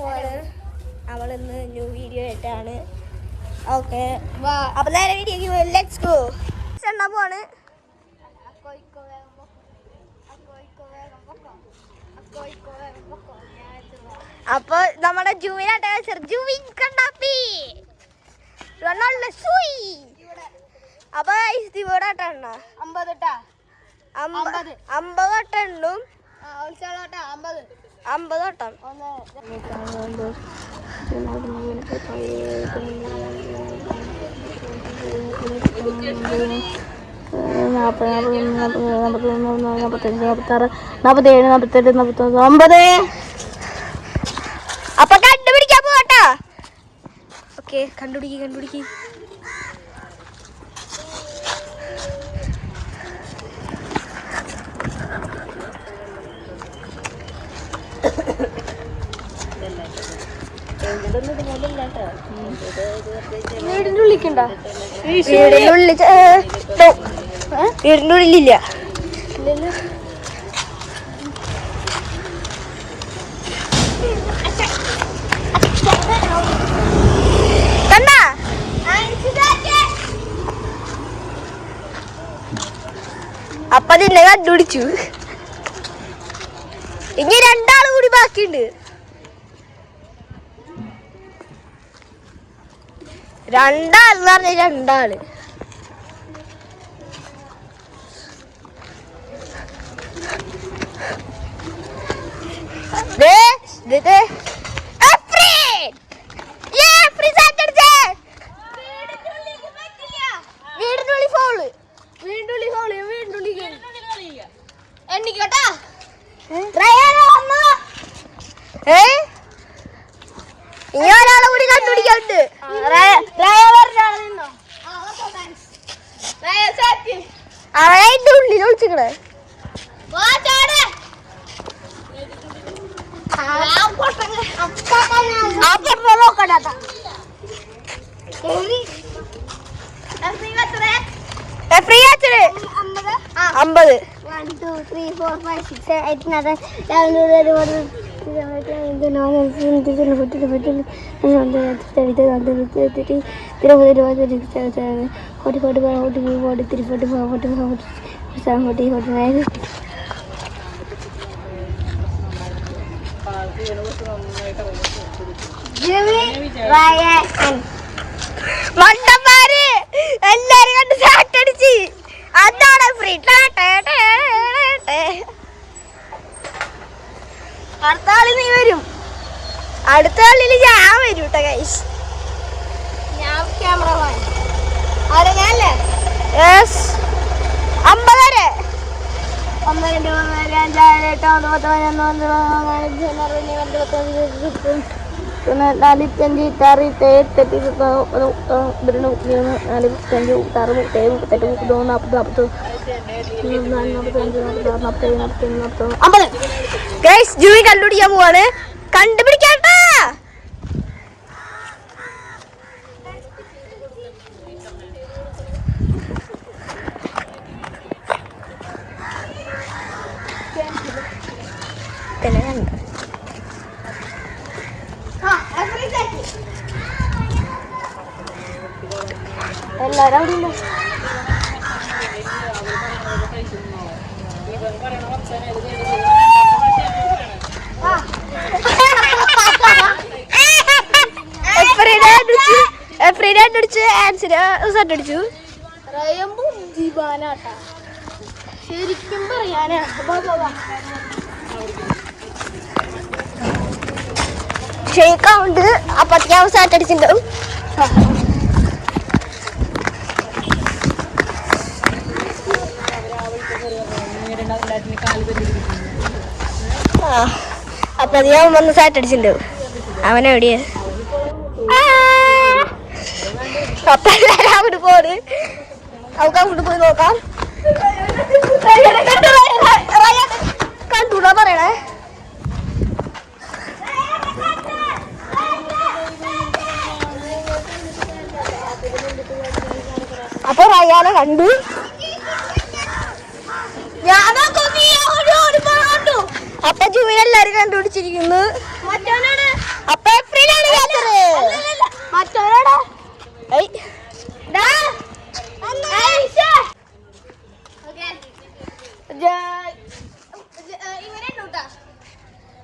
പോവാണ്. അവളിന്ന് new video ആയിട്ടാണ്. Okay അപ്പൊ നേരെ വീഡിയോക്ക് പോയി. Let's go. എണ്ണ പോവാണ്. അപ്പൊ നമ്മുടെ ജൂവിനാട്ടെ ജൂവിൻ കണ്ടാപ്പി അപ്പൊ ഇവിടാട്ടെണ്ണ 50 വട്ടം 50 വട്ടം. അപ്പൊ കണ്ടുപിടിക്കാൻ പോട്ടാ. ഓക്കെ കണ്ടുപിടിക്ക്. വീടിന്റെ ഉള്ളിക്കണ്ട. വീടിന്റെ ഉള്ളിലില്ല. അപ്പൊ നിന്നെ കണ്ടുപിടിച്ചു. ഇനി 2 ആള് കൂടി ബാക്കിയുണ്ട്. 2 ആളെന്ന് പറഞ്ഞ 2 ആള്. ഇനി ഒരാളെ കൂടി കണ്ടുപിടിക്കാറുണ്ട്. അവളെ ഉള്ളിൽ ഒളിച്ചിക്കണേ. ഫ്രീ 50. 1 2 3 4 5 6 7 8 9 മണ്ടന്മാര് എല്ലാരും കണ്ട് സാറ്റടിച്ച്. അതാണ് ഫ്രീ. അടുത്ത ആളി നീ വരും. അടുത്ത ആളില് ഞാൻ വരും കേട്ടോ ഗൈസ്. ഞാൻ ക്യാമറമാൻ. ആരെ ഞാനല്ലേ? യെസ്. 50 വരെ. 1 2 3 4 5 6 7 8 9 10 11 12 ഗൈസ് ജൂവി കണ്ടുപിടിക്കാൻ പോവാണ്. കണ്ടുപിടിക്കാട്ടാ. എല്ലാരും അവിടെ ഉണ്ട്. ശരിക്കും പറയാനാ ഷെയ്ക്കാവുണ്ട്. അപ്പത്തേക്ക് അവസാനം അടിച്ചിട്ടുണ്ടാവും. അപ്പൊ ഞാൻ വന്ന് സാറ്റടിച്ചിട്ടുണ്ടാവും. അവനെവിടെയാ? അപ്പൊ എല്ലാരും അവിടെ പോണ്. നമുക്ക് അങ്ങോട്ട് പോയി നോക്കാം. കണ്ടൂടാ പറയണേ. അപ്പൊ റയാനെ കണ്ടു. അപ്പൊ ജൂവിനെ എല്ലാരും കണ്ടുപിടിച്ചിരിക്കുന്നു.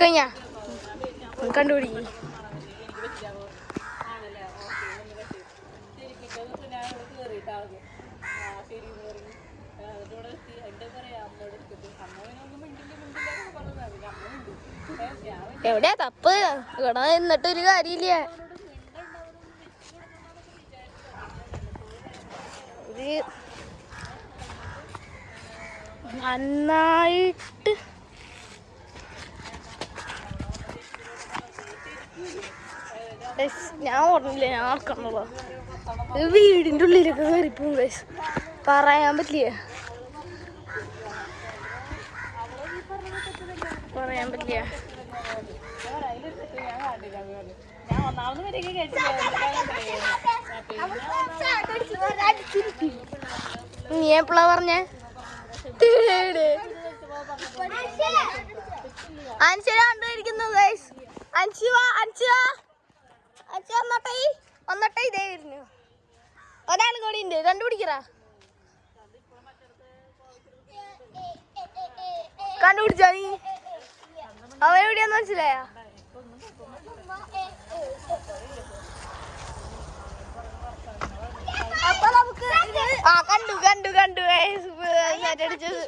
കഴിഞ്ഞാ കണ്ടുപിടിക്കും. എവിടെയാ തപ്പ്? ഇവിടെ നിന്നിട്ടൊരു കാര്യമില്ല. ഇത് നന്നായിട്ട് ഞാൻ ഓർമ്മയില്ല, ഞാൻ ആക്കണല്ലോ. ഇത് വീടിൻ്റെ ഉള്ളിലൊക്കെ കയറിപ്പോകും ഗൈസ്, പറയാൻ പറ്റില്ല, പറയാൻ പറ്റില്ല. നീ എപ്പോഴാ പറഞ്ഞേ? അൻഷര കണ്ടുപിടിക്കുന്നു ഗൈസ്. ഒന്നട്ടെ ഇതേ വരുന്നു. ഒരാൾ കൂടി ഉണ്ട്, കണ്ടുപിടിക്കറാ. കണ്ടുപിടിച്ചോ നീ? അവൻ എവിടെയാന്ന് മനസ്സിലായ? കണ്ടു അടിച്ചത്.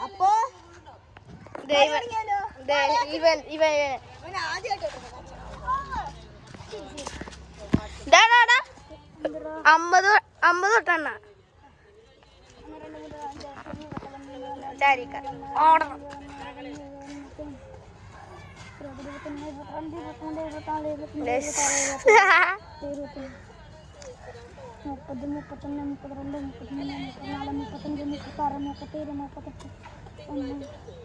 അപ്പോ അമ്പത് തൊട്ടെണ്ണ ഓടണം. മുപ്പത്, 31, 32, 33, 34, 35, 36, 37, 38, 41, 41,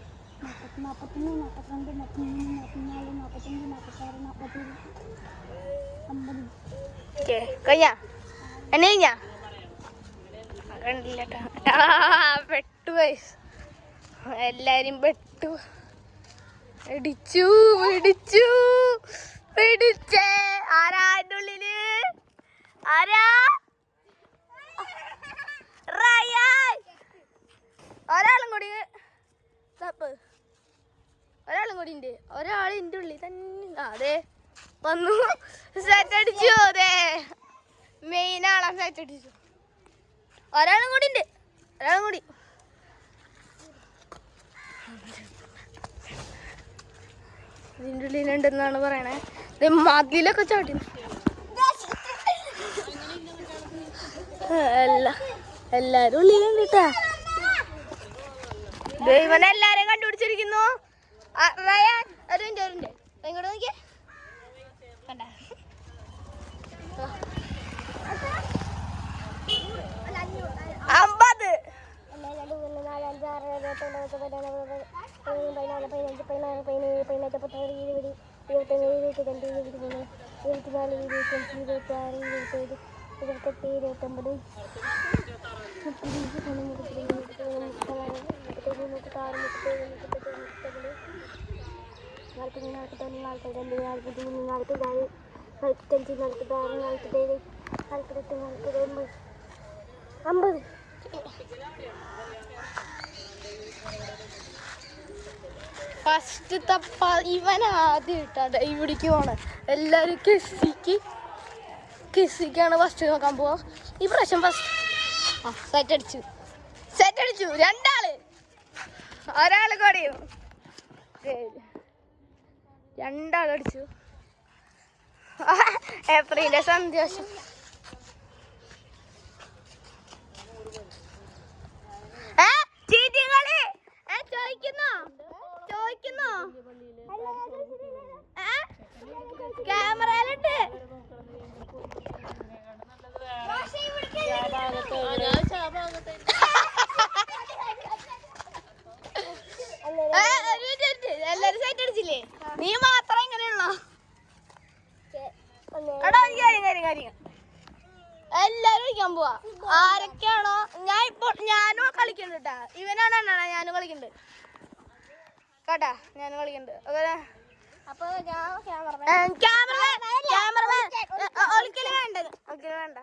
42, 43, 44, 45, 46, 47, 50. കഴിഞ്ഞ എന്നെ കഴിഞ്ഞ കണ്ടില്ലട്ടാ. പെട്ടു വയസ്സ്, എല്ലാരും പെട്ടു. പിടിച്ചേ. ആരാ അതിൻ്റെ ഉള്ളില്? ആരാ? ഒരാളും കൂടി തപ്പ്, ഒരാളും കൂടി ഉണ്ട്. ഒരാൾ ഇതിൻ്റെ ഉള്ളിൽ തന്നെ. അതെ വന്നു, സെറ്റ് അടിച്ചു. അതെ മെയിൻ ആളാ സെറ്റ് അടിച്ചു. ഒരാളും കൂടി ഉണ്ട്, ഒരാളും കൂടി. ഇതിൻ്റെ ഉള്ളിലുണ്ടെന്നാണ് പറയണേ. മതിലൊക്കെ ചാട്ടി. എല്ലാരും ഉള്ളിലുണ്ട് കേട്ടാ. ഇവനെല്ലാരും കണ്ടുപിടിച്ചിരിക്കുന്നു. ഇങ്ങോട്ട് നോക്കിയേ, കണ്ട 50. ഫസ്റ്റ് തപ്പ ഇവൻ ആദ്യം ഇട്ടാ ഇവിടേക്ക് പോണ. എല്ലാരും കിസിക്കാണ് ഫസ്റ്റ് നോക്കാൻ പോവാ. ഈ പ്രാവശ്യം ഫസ്റ്റ് സെറ്റ് അടിച്ചു. രണ്ടാള്, ഒരാള് കൊടിയോ, രണ്ടാളടിച്ചു. ഏപ്രിലിന്റെ സന്തോഷം. ഞാനും കളിക്കുന്നുണ്ട് കേട്ടാ. ഇവനാണ് അണ്ണാ, ഞാനും കളിക്കുന്നുണ്ട് കേട്ടാ. ഞാനും കളിക്കുന്നുണ്ട്. അപ്പൊ ഞാൻ ക്യാമറമാൻ ഒരിക്കലും വേണ്ടത്. ഒരിക്കലും വേണ്ട.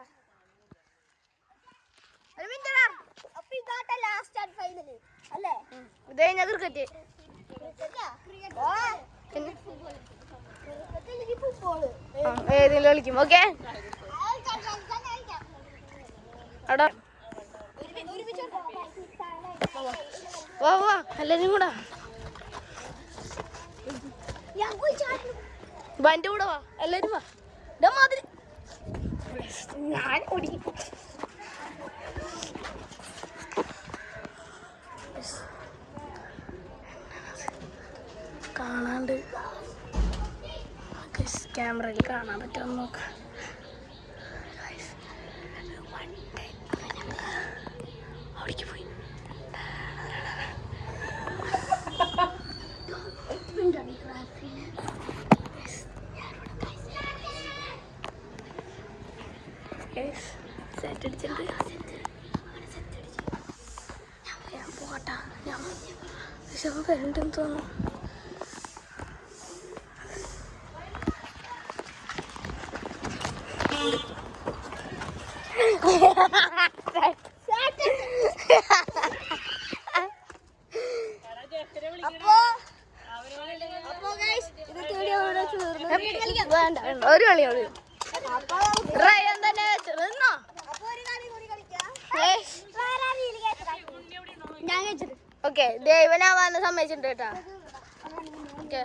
ഒരു മിനിറ്റ്. അപ്പൊ ഇതാട്ടെ ലാസ്റ്റ് ആൻഡ് ഫൈനൽ അല്ലേ? ഇത് കഴിഞ്ഞാൽ ക്രിക്കറ്റ്. ഏതെങ്കിലും കളിക്കും. ഓക്കെ അവിടെ വാ വാ എല്ലാരും കൂടാ. എന്റെ കൂടെ വാ, എല്ലാരും വാ. മാതിരി ഞാൻ ഓടിക്കും. കാണാണ്ട് ക്യാമറയിൽ കാണാൻ പറ്റുമെന്ന് നോക്കാം. അവിടേക്ക് പോയി. സെറ്റ് അടിച്ചിട്ടുണ്ട്. ഞാൻ പോട്ടാ. ഞാൻ വരണ്ടെന്ന് തോന്നുന്നു. വേണ്ട ഒരു കളി കളി റയൻ തന്നെ വെച്ചിരുന്നോ. ഓക്കെ ദൈവനാവാന്ന് സമ്മതിച്ചിട്ടുണ്ട് കേട്ടാ. ഓക്കെ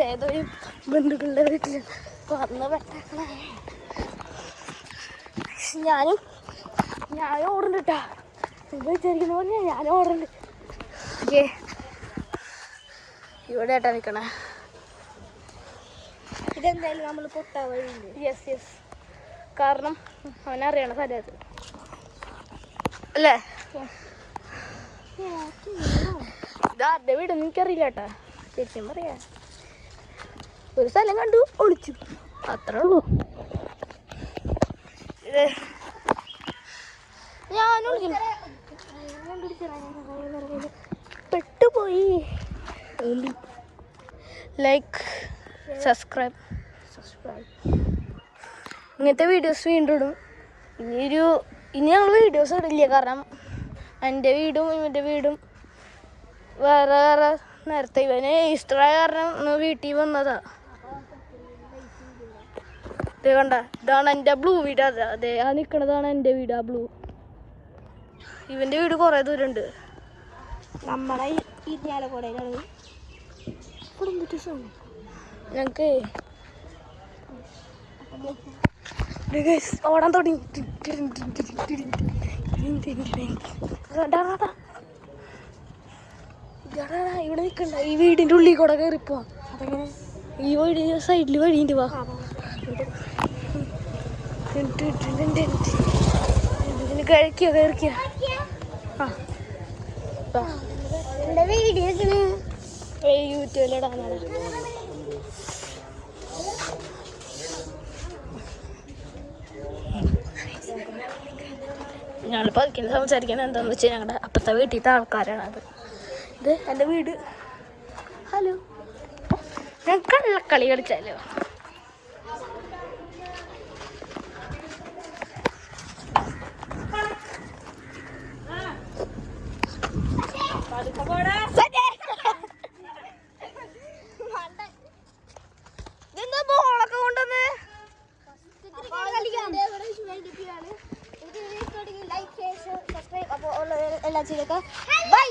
ഏതൊരു ബന്ധുക്കളുടെ വീട്ടിൽ വന്ന് പെട്ടേക്കണ. ഞാനും ഓടുന്നുണ്ട് കേട്ടാ. നിങ്ങൾ വിചാരിക്കുന്ന പോലെ ഞാനും ഓടുന്നുണ്ട്. ഓക്കെ ഇവിടെ ഏട്ടാ നിൽക്കണേ. ഇതെന്തായാലും നമ്മൾ പൊട്ടാ വഴിയുണ്ട്. യെസ് യെസ്, കാരണം അവനറിയണ സ്ഥലത്ത് അല്ലേ. ഇതാരുടെ വീടൊന്നും എനിക്കറിയില്ല കേട്ടാ. ശരിക്കും പറയാ ഒരു സ്ഥലം കണ്ടു ഒളിച്ചു, അത്രേ ഉള്ളൂ. ഞാൻ പെട്ടുപോയി. ലൈക്ക് സബ്സ്ക്രൈബ് ഇങ്ങനത്തെ വീഡിയോസ് വീണ്ടും ഇടും. ഇനി ഞങ്ങൾ വീഡിയോസ് ഇടില്ല, കാരണം എൻ്റെ വീടും ഇവൻ്റെ വീടും വേറെ വേറെ. നേരത്തെ ഇവന് ഈസ്റ്റർ ആയ കാരണം വീട്ടിൽ വന്നതാ. ഇത് കണ്ട, ഇതാണ് എൻ്റെ ബ്ലൂ വീട്. അതെ ആ നിൽക്കണതാണ് എൻ്റെ വീട്, ആ ബ്ലൂ. ഇവൻ്റെ വീട് കുറേ ദൂരമുണ്ട്. നമ്മളെ ഇരിഞ്ഞാലക്കൂടയിലാണ് ഞങ്ങൾക്ക് ഓടാൻ തുടങ്ങി. ഇവിടെ നിൽക്കണ്ട, ഈ വീടിൻ്റെ ഉള്ളിൽ കൂടെ കയറിപ്പോ. അതെങ്ങനെ? ഈ വഴി സൈഡിൽ വഴിയുണ്ട്. വാ കഴിക്കോ കയറിക്കോ. യൂട്യൂബിലിടാനാണ്. ഞങ്ങളിപ്പോൾ അതിൽ സംസാരിക്കുന്നത് എന്താണെന്ന് വെച്ചാൽ ഞങ്ങളുടെ അപ്പുറത്തെ വീട്ടിലത്തെ ആൾക്കാരാണ് അത്. ഇത് എൻ്റെ വീട്. ഹലോ, ഞാൻ കള്ളക്കളി കളിച്ചാലോ. ഇതെന്താ ബോളൊക്കെ കൊണ്ടുവന്ന് ലൈക്ക്, ഷെയർ, സബ്സ്ക്രൈബ് അപ്പോൾ എല്ലാം ചെയ്തേക്കാം. ബൈ.